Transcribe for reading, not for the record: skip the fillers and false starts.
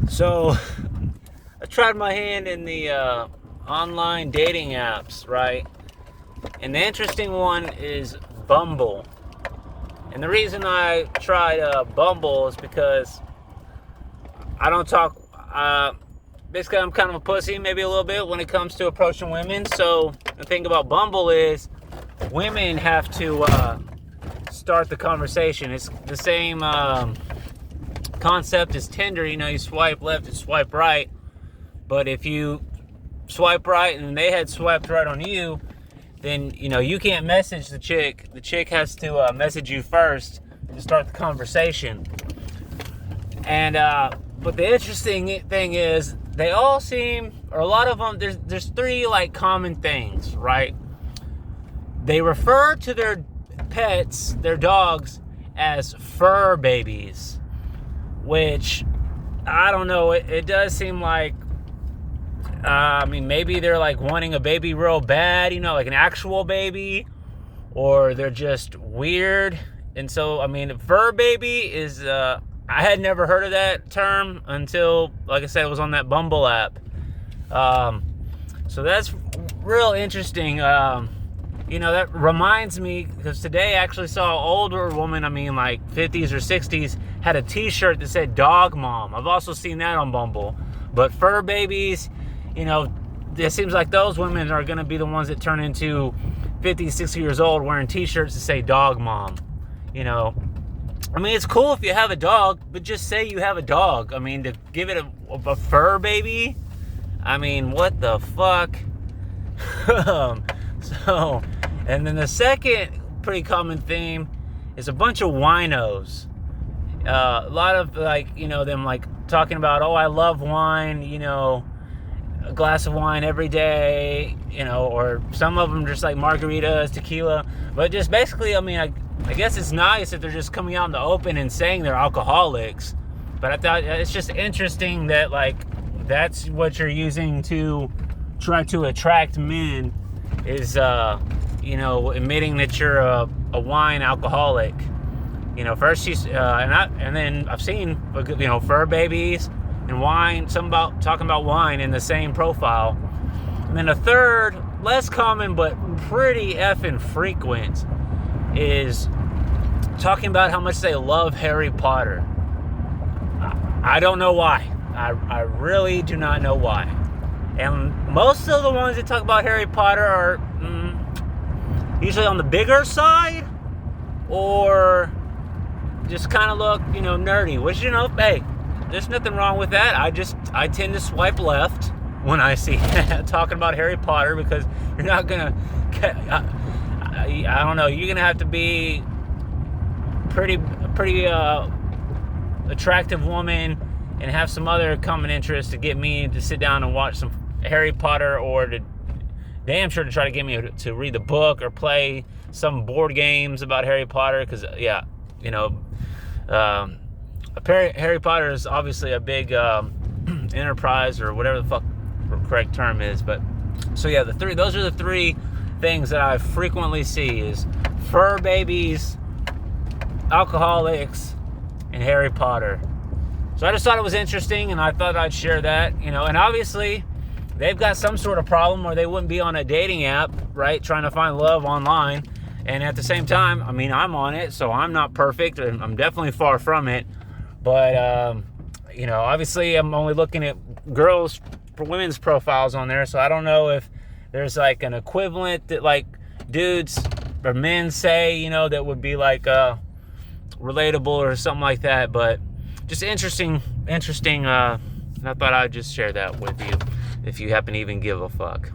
So I tried my hand in the online dating apps, right? And the interesting one is Bumble. And the reason I tried Bumble is because I don't talk. Basically, I'm kind of a pussy, maybe a little bit, when it comes to approaching women. So the thing about Bumble is women have to start the conversation. It's the same concept as Tinder. You swipe left and swipe right. But if you swipe right and they had swiped right on you, then you can't message the chick. The chick has to message you first to start the conversation. And but the interesting thing is, they all seem, or a lot of them, there's three common things, right? They refer to their pets, their dogs, as fur babies, which I don't know. It does seem like, maybe they're wanting a baby real bad, like an actual baby, or they're just weird. And so, fur baby is, I had never heard of that term until, like I said, it was on that Bumble app. So that's real interesting. That reminds me, because today I actually saw an older woman, 50s or 60s, had a t-shirt that said dog mom. I've also seen that on Bumble. But fur babies, it seems like those women are going to be the ones that turn into 50, 60 years old wearing t-shirts that say dog mom. It's cool if you have a dog, but just say you have a dog. To give it a fur baby? What the fuck? And then the second pretty common theme is a bunch of winos. A lot of them talking about, oh, I love wine, a glass of wine every day, or some of them just like margaritas, tequila. But just basically, I guess it's nice if they're just coming out in the open and saying they're alcoholics. But I thought it's just interesting that that's what you're using to try to attract men, is admitting that you're a wine alcoholic. First she's and then I've seen fur babies and wine, talking about wine in the same profile. And then a third, less common but pretty effing frequent, is talking about how much they love Harry Potter. I don't know why. I really do not know why. And most of the ones that talk about Harry Potter are usually on the bigger side, or just kind of look, nerdy. Which, hey, there's nothing wrong with that. I tend to swipe left when I see talking about Harry Potter, because you're not gonna, I don't know, you're gonna have to be pretty attractive woman and have some other common interest to get me to sit down and watch some Harry Potter, or to damn sure to try to get me to read the book or play some board games about Harry Potter. Because Harry Potter is obviously a big enterprise, or whatever the fuck the correct term is. But so yeah, those are the three things that I frequently see: is fur babies, alcoholics, and Harry Potter. So I just thought it was interesting, and I thought I'd share that. And obviously they've got some sort of problem, or they wouldn't be on a dating app, right, trying to find love online. And at the same time, I'm on it, so I'm not perfect, and I'm definitely far from it. But obviously I'm only looking at women's profiles on there, so I don't know if there's an equivalent that dudes or men say, that would be relatable or something like that. But just interesting. And I thought I'd just share that with you, if you happen to even give a fuck.